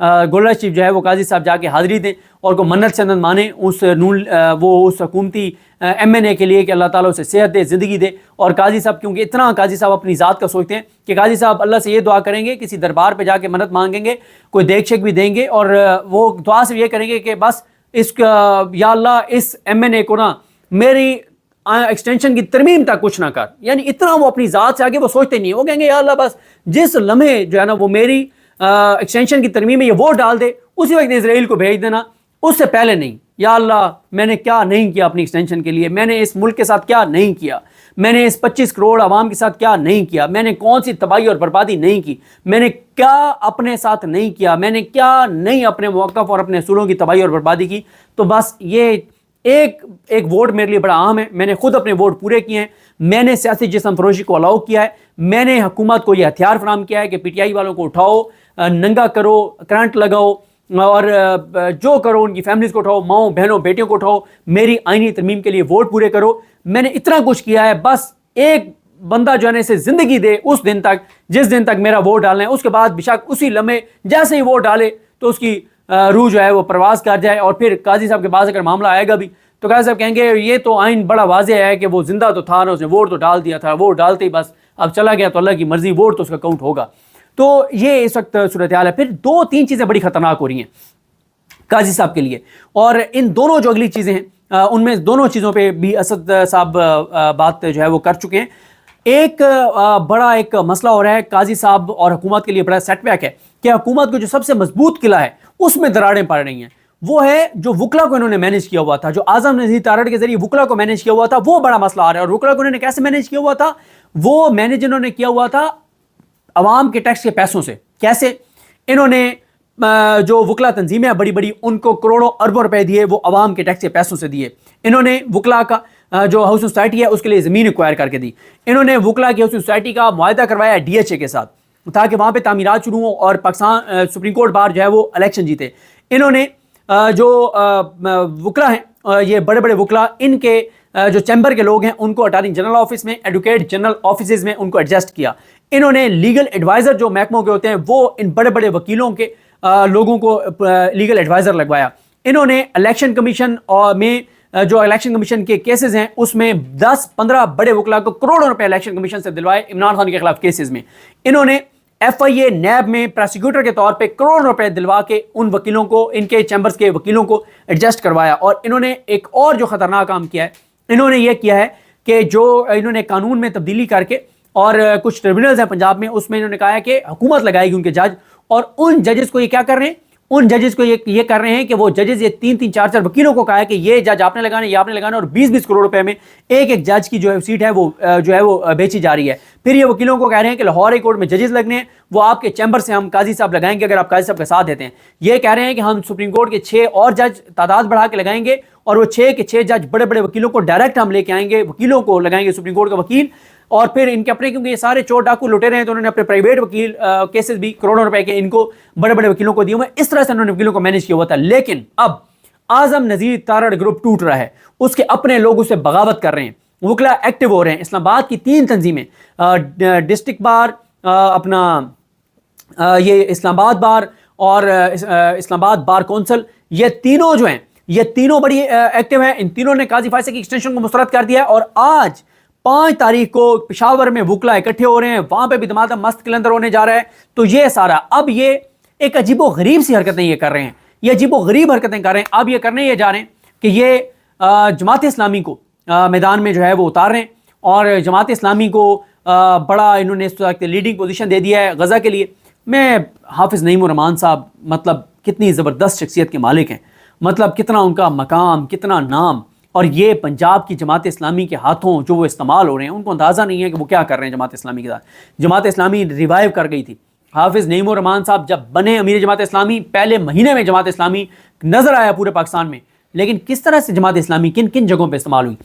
Governor chief جو ہے وہ قاضی صاحب جا کے حاضری دیں اور کو منت سند مانیں اس اس حکومتی ایم این اے کے لیے کہ اللہ تعالیٰ اسے صحت دے، زندگی دے. اور قاضی صاحب کیونکہ اتنا قاضی صاحب اپنی ذات کا سوچتے ہیں کہ قاضی صاحب اللہ سے یہ دعا کریں گے، کسی دربار پہ جا کے منت مانگیں گے، کوئی دیکھ شک بھی دیں گے اور وہ دعا سے یہ کریں گے کہ بس اس کا یا اللہ اس ایم این اے کو نا میری ایکسٹینشن کی ترمیم تک کچھ نہ کر. یعنی اتنا وہ اپنی ذات سے آگے وہ سوچتے نہیں، وہ کہیں گے یا اللہ بس جس لمحے جو ہے نا وہ میری ایکسٹینشن کی ترمیم میں یہ ووٹ ڈال دے اسی وقت اسرائیل کو بھیج دینا، اس سے پہلے نہیں. یا اللہ میں نے کیا نہیں کیا اپنی ایکسٹینشن کے لیے، میں نے اس ملک کے ساتھ کیا نہیں کیا، میں نے اس 25 کروڑ عوام کے ساتھ کیا نہیں کیا، میں نے کون سی تباہی اور بربادی نہیں کی، میں نے کیا اپنے ساتھ نہیں کیا، میں نے کیا نہیں اپنے موقف اور اپنے اصولوں کی تباہی اور بربادی کی. تو بس یہ ایک ووٹ میرے لیے بڑا اہم ہے. میں نے خود اپنے ووٹ پورے کیے ہیں، میں نے سیاسی جسم فروشی کو الاؤ کیا ہے، میں نے حکومت کو یہ ہتھیار فراہم کیا ہے کہ پی ٹی آئی والوں کو اٹھاؤ، ننگا کرو، کرنٹ لگاؤ اور جو کرو ان کی فیملیز کو اٹھاؤ، ماؤں بہنوں بیٹیوں کو اٹھاؤ، میری آئینی ترمیم کے لیے ووٹ پورے کرو. میں نے اتنا کچھ کیا ہے، بس ایک بندہ جو ہے نا اسے زندگی دے اس دن تک جس دن تک میرا ووٹ ڈالنا ہے، اس کے بعد بشک اسی لمحے جیسے ہی ووٹ ڈالے تو اس کی روح جو ہے وہ پرواز کر جائے. اور پھر قاضی صاحب کے پاس اگر معاملہ آئے گا بھی تو قاضی صاحب کہیں گے یہ تو آئین بڑا واضح ہے کہ وہ زندہ تو تھا نا، اس نے ووٹ تو ڈال دیا تھا، ووٹ ڈالتے ہی بس اب چلا گیا تو اللہ کی مرضی، ووٹ تو اس کا کاؤنٹ ہوگا. تو یہ اس وقت صورتحال ہے. پھر 2-3 چیزیں بڑی خطرناک ہو رہی ہیں قاضی صاحب کے لیے، اور ان دونوں جو اگلی چیزیں ہیں ان میں دونوں چیزوں پہ بھی اسد صاحب بات جو ہے وہ کر چکے ہیں. ایک بڑا ایک مسئلہ ہو رہا ہے قاضی صاحب اور حکومت کے لیے بڑا سیٹ بیک ہے کہ حکومت کو جو سب سے مضبوط قلعہ ہے اس میں دراڑیں پڑ رہی ہیں. وہ ہے جو وکلا کو انہوں نے مینیج کیا ہوا تھا، جو اعظم نذیر تارڑ کے ذریعے وکلا کو مینیج کیا ہوا تھا، وہ بڑا مسئلہ آ رہا ہے. اور وکلا کو انہوں نے کیسے مینیج کیا ہوا تھا؟ وہ مینیج انہوں نے کیا ہوا تھا عوام کے ٹیکس کے پیسوں سے. کیسے؟ انہوں نے جو وکلا تنظیمیں ہیں بڑی بڑی ان کو کروڑوں اربوں روپے دیے، وہ عوام کے ٹیکس کے پیسوں سے دیے. انہوں نے وکلا کا جو ہاؤسنگ سوسائٹی ہے اس کے لیے زمین ایکوائر کر کے دی. انہوں نے وکلا کی ہاؤسنگ سوسائٹی کا معاہدہ کروایا ڈی ایچ اے کے ساتھ تاکہ وہاں پہ تعمیرات شروع ہوں اور پاکستان سپریم کورٹ بار جو ہے وہ الیکشن جیتے. انہوں نے جو وکلا ہیں یہ بڑے بڑے وکلا، ان کے جو چیمبر کے لوگ ہیں ان کو اٹارنی جنرل آفس میں، ایڈوکیٹ جنرل آفیسز میں ان کو ایڈجسٹ کیا. انہوں نے لیگل ایڈوائزر جو محکموں کے ہوتے ہیں وہ ان بڑے بڑے وکیلوں کے لوگوں کو لیگل ایڈوائزر لگوایا. انہوں نے الیکشن کمیشن میں جو الیکشن کمیشن کے کیسز ہیں اس میں 10-15 بڑے وکلا کو کروڑوں روپے الیکشن کمیشن سے دلوائے عمران خان کے خلاف کیسز میں. انہوں نے ایف آئی اے نیب میں پروسیکیوٹر کے طور پہ کروڑوں روپے دلوا کے ان وکیلوں کو، ان کے چیمبرز کے وکیلوں کو ایڈجسٹ کروایا. اور انہوں نے ایک اور جو خطرناک کام کیا ہے، انہوں نے یہ کیا ہے کہ جو انہوں نے قانون میں تبدیلی کر کے اور کچھ ٹریبونلز ہیں پنجاب میں اس میں انہوں نے کہا ہے کہ حکومت لگائے گی ان کے جج، اور ان ججز کو یہ کیا کر رہے ہیں، ان ججز کو یہ کر رہے ہیں کہ وہ ججز یہ 3-3 4-4 وکیلوں کو کہا ہے کہ یہ جج آپ نے لگانا، یہ آپ نے لگانا، اور 20-20 کروڑ روپے میں ایک جج کی جو سیٹ ہے وہ جو ہے وہ بیچی جا رہی ہے. پھر یہ وکیلوں کو کہہ رہے ہیں کہ لاہور ہائی کورٹ میں ججز لگنے ہیں، وہ آپ کے چیمبر سے ہم قاضی صاحب لگائیں گے اگر آپ قاضی صاحب کا ساتھ دیتے ہیں. یہ کہہ رہے ہیں کہ ہم سپریم کورٹ کے 6 اور جج تعداد بڑھا کے لگائیں گے اور وہ 6 کے 6 جج بڑے بڑے وکیلوں کو ڈائریکٹ ہم لے کے آئیں گے، وکیلوں کو لگائیں گے سپریم کورٹ کا وکیل. اور پھر ان کے اپنے، کیونکہ یہ سارے چور ڈاکو لٹے رہے ہیں تو انہوں نے اپنے پرائیویٹ وکیل کیسز بھی کروڑوں روپے کے ان کو بڑے بڑے وکیلوں کو دیے ہوئے. اس طرح سے انہوں نے وکیلوں کو مینیج کیا ہوا تھا. لیکن اب اعظم نذیر تارڑ گروپ ٹوٹ رہا ہے، اس کے اپنے لوگ اسے بغاوت کر رہے ہیں، وکلا ایکٹیو ہو رہے ہیں. اسلام آباد کی 3 تنظیمیں، ڈسٹرکٹ بار، اپنا یہ اسلام آباد بار اور اسلام آباد بار کونسل، یہ تینوں جو ہیں یہ تینوں بڑی ایکٹیو ہیں. ان تینوں نے قاضی فیصل کی ایکسٹینشن کو مسترد کر دیا ہے. اور آج 5 تاریخ کو پشاور میں وکلا اکٹھے ہو رہے ہیں، وہاں پہ بھی دمادم مست کلندر ہونے جا رہا ہے. تو یہ سارا اب یہ ایک عجیب و غریب سی حرکتیں یہ کر رہے ہیں، یہ عجیب و غریب حرکتیں کر رہے ہیں. اب یہ کرنے یہ جا رہے ہیں کہ یہ جماعت اسلامی کو میدان میں جو ہے وہ اتار رہے ہیں، اور جماعت اسلامی کو بڑا انہوں نے اس وقت لیڈنگ پوزیشن دے دیا ہے غزہ کے لیے. میں حافظ نعیم الرحمان صاحب مطلب کتنی زبردست شخصیت کے مالک ہیں، مطلب کتنا ان کا مقام، کتنا نام، اور یہ پنجاب کی جماعت اسلامی کے ہاتھوں جو وہ استعمال ہو رہے ہیں ان کو اندازہ نہیں ہے کہ وہ کیا کر رہے ہیں جماعت اسلامی کے ساتھ. جماعت اسلامی ریوائیو کر گئی تھی. حافظ نعیم الرحمان صاحب جب بنے امیر جماعت اسلامی، پہلے مہینے میں جماعت اسلامی نظر آیا پورے پاکستان میں. لیکن کس طرح سے جماعت اسلامی کن کن جگہوں پہ استعمال ہوئی؟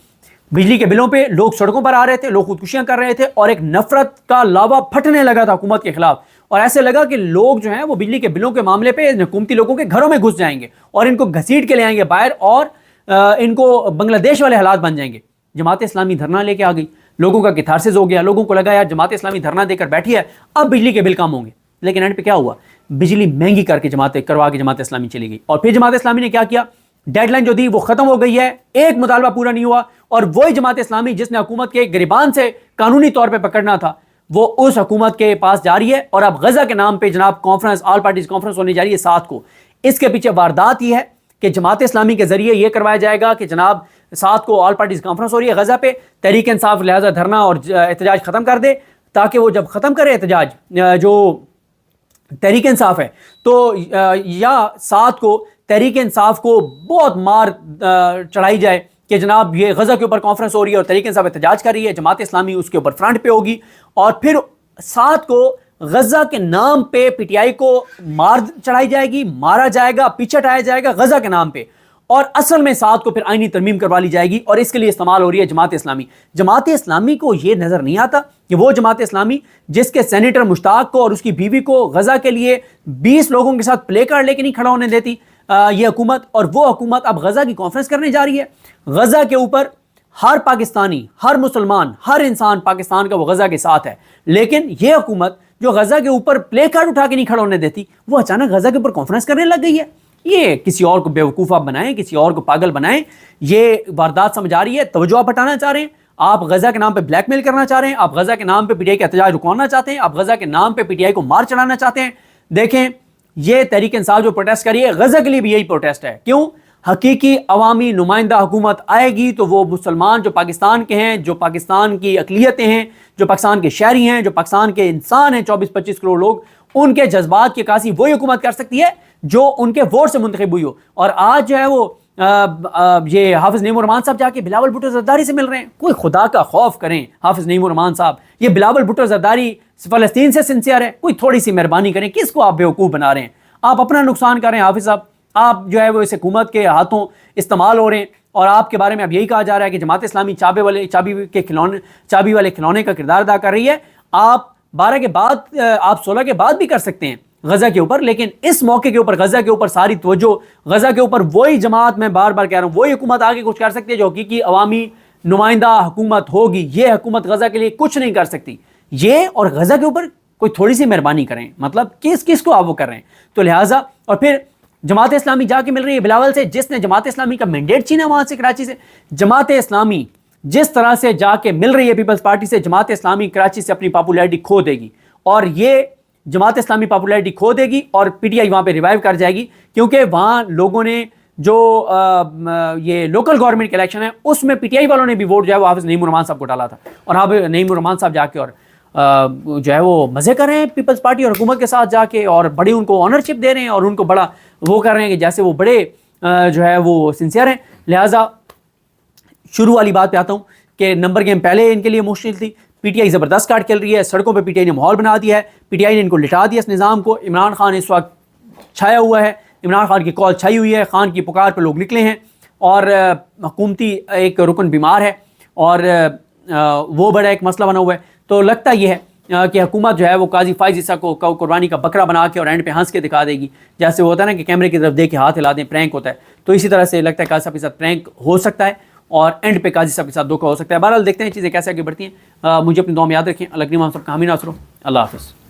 بجلی کے بلوں پہ لوگ سڑکوں پر آ رہے تھے، لوگ خودکشیاں کر رہے تھے، اور ایک نفرت کا لاوا پھٹنے لگا تھا حکومت کے خلاف. اور ایسے لگا کہ لوگ جو ہیں وہ بجلی کے بلوں کے معاملے پہ حکومتی لوگوں کے گھروں میں گھس جائیں گے اور ان کو گھسیٹ کے لے آئیں گے باہر، اور ان کو بنگلہ دیش والے حالات بن جائیں گے. جماعت اسلامی دھرنا لے کے آ گئی، لوگوں کا کتھارسس ہو گیا، لوگوں کو لگا یار جماعت اسلامی دھرنا دے کر بیٹھی ہے اب بجلی کے بل کم ہوں گے. لیکن اینڈ پہ کیا ہوا؟ بجلی مہنگی کر کے کروا کے جماعت اسلامی چلی گئی. اور پھر جماعت اسلامی نے کیا کیا, ڈیڈ لائن جو دی وہ ختم ہو گئی ہے, ایک مطالبہ پورا نہیں ہوا, اور وہی جماعت اسلامی جس نے حکومت کے گریبان سے قانونی طور پہ پکڑنا تھا وہ اس حکومت کے پاس جا رہی ہے. اور اب غزہ کے نام پہ جناب کانفرنس, آل پارٹیز کانفرنس ہونے جا رہی ہے 7 کو. اس کے پیچھے واردات یہ ہے کہ جماعت اسلامی کے ذریعے یہ کروایا جائے گا کہ جناب 7 کو آل پارٹیز کانفرنس ہو رہی ہے غزہ پہ, تحریک انصاف لہذا دھرنا اور احتجاج ختم کر دے, تاکہ وہ جب ختم کرے احتجاج جو تحریک انصاف ہے تو یا 7 کو تحریک انصاف کو بہت مار چڑھائی جائے کہ جناب یہ غزہ کے اوپر کانفرنس ہو رہی ہے اور تحریک انصاف احتجاج کر رہی ہے, جماعت اسلامی اس کے اوپر فرنٹ پہ ہوگی, اور پھر 7 کو غزہ کے نام پہ پی ٹی آئی کو مار چڑھائی جائے گی, مارا جائے گا, پیچھے ہٹایا جائے گا غزہ کے نام پہ, اور اصل میں 7 کو پھر آئینی ترمیم کروا لی جائے گی, اور اس کے لیے استعمال ہو رہی ہے جماعت اسلامی. جماعت اسلامی کو یہ نظر نہیں آتا کہ وہ جماعت اسلامی جس کے سینیٹر مشتاق کو اور اس کی بیوی کو غزہ کے لیے 20 لوگوں کے ساتھ پلے کارڈ لے کے نہیں کھڑا ہونے دیتی یہ حکومت, اور وہ حکومت اب غزہ کی کانفرنس کرنے جا رہی ہے. غزہ کے اوپر ہر پاکستانی, ہر مسلمان, ہر انسان پاکستان کا وہ غزہ کے ساتھ ہے, لیکن یہ حکومت جو غزہ کے اوپر پلے کارڈ اٹھا کے نہیں کھڑا ہونے دیتی وہ اچانک غزہ کے اوپر کانفرنس کرنے لگ گئی ہے. یہ کسی اور کو بیوقوف آپ بنائیں, کسی اور کو پاگل بنائیں, یہ واردات سمجھ آ رہی ہے, توجہ آپ ہٹانا چاہ رہے ہیں, آپ غزہ کے نام پہ بلیک میل کرنا چاہ رہے ہیں, آپ غزہ کے نام پہ پی ٹی آئی کا احتجاج رکوانا چاہتے ہیں, آپ غزہ کے نام پہ پی ٹی آئی کو مار چڑھانا چاہتے ہیں. دیکھیں یہ تحریک انصاف جو پروٹیسٹ کر رہی ہے غزہ کے لیے بھی یہی پروٹیسٹ ہے. کیوں؟ حقیقی عوامی نمائندہ حکومت آئے گی تو وہ مسلمان جو پاکستان کے ہیں, جو پاکستان کی اقلیتیں ہیں, جو پاکستان کے شہری ہیں, جو پاکستان کے انسان ہیں 24-25 کروڑ لوگ, ان کے جذبات کی عکاسی وہی حکومت کر سکتی ہے جو ان کے ووٹ سے منتخب ہوئی ہو. اور آج جو ہے وہ یہ حافظ نعیم الرحمان صاحب جا کے بلاول بھٹو زرداری سے مل رہے ہیں. کوئی خدا کا خوف کریں حافظ نعیم الرحمان صاحب, یہ بلاول بھٹو زرداری فلسطین سے سنسیئر ہے, کوئی تھوڑی سی مہربانی کریں. کس کو آپ بیوقوف بنا رہے ہیں؟ آپ اپنا نقصان کر رہے ہیں حافظ صاحب, آپ جو ہے وہ اس حکومت کے ہاتھوں استعمال ہو رہے ہیں, اور آپ کے بارے میں اب یہی کہا جا رہا ہے کہ جماعت اسلامی چابی والے کھلونے کا کردار ادا کر رہی ہے. آپ 12 کے بعد, آپ 16 کے بعد بھی کر سکتے ہیں غزہ کے اوپر, لیکن اس موقع کے اوپر غزہ کے اوپر ساری توجہ غزہ کے اوپر وہی جماعت, میں بار بار کہہ رہا ہوں, وہی حکومت آگے کچھ کر سکتی ہے جو حقیقی عوامی نمائندہ حکومت ہوگی. یہ حکومت غزہ کے لیے کچھ نہیں کر سکتی. یہ اور غزہ کے اوپر کوئی تھوڑی سی مہربانی کریں, مطلب کس کو آپ وہ کر رہے ہیں. تو لہٰذا اور پھر جماعت اسلامی جا کے مل رہی ہے بلاول سے, جس نے جماعت اسلامی کا مینڈیٹ چھینا وہاں سے, کراچی سے. جماعت اسلامی جس طرح سے جا کے مل رہی ہے پیپلز پارٹی سے, جماعت اسلامی کراچی سے اپنی پاپولیرٹی کھو دے گی, اور یہ جماعت اسلامی پاپولیرٹی کھو دے گی, اور پی ٹی آئی وہاں پہ ریوائیو کر جائے گی, کیونکہ وہاں لوگوں نے جو یہ لوکل گورنمنٹ کے الیکشن ہے اس میں پی ٹی آئی والوں نے بھی ووٹ جو ہے وہ حافظ نعیم الرحمان صاحب کو ڈالا تھا, اور حافظ نعیم الرحمان صاحب جا کے اور جو ہے وہ مزے کر رہے ہیں پیپلز پارٹی اور حکومت کے ساتھ جا کے, اور بڑی ان کو آنرشپ دے رہے ہیں, اور ان کو بڑا وہ کر رہے ہیں کہ جیسے وہ بڑے جو ہے وہ سنسیئر ہیں. لہٰذا شروع والی بات پہ آتا ہوں کہ نمبر گیم پہلے ان کے لیے مشکل تھی. پی ٹی آئی زبردست کارڈ کھیل رہی ہے, سڑکوں پہ پی ٹی آئی نے ماحول بنا دیا ہے, پی ٹی آئی نے ان کو لٹا دیا اس نظام کو. عمران خان اس وقت چھایا ہوا ہے, عمران خان کی کال چھائی ہوئی ہے, خان کی پکار پہ لوگ نکلے ہیں, اور حکومتی ایک رکن بیمار ہے, اور وہ بڑا ایک مسئلہ بنا ہوا ہے. تو لگتا یہ ہے کہ حکومت جو ہے وہ قاضی فائز عیسیٰ کو قربانی کا بکرا بنا کے اور اینڈ پہ ہنس کے دکھا دے گی, جیسے ہوتا ہے نا کہ کیمرے کی طرف دیکھ کے ہاتھ ہلا دیں, پرینک ہوتا ہے. تو اسی طرح سے لگتا ہے قاضی صاحب کے ساتھ پرینک ہو سکتا ہے, اور اینڈ پہ قاضی صاحب کے ساتھ دھوکہ ہو سکتا ہے. بہرحال دیکھتے ہیں چیزیں کیسے آگے بڑھتی ہیں. مجھے اپنی دعا میں یاد رکھیں. اللہ کریم ہم سب کا حامی ناصر ہو. اللہ حافظ.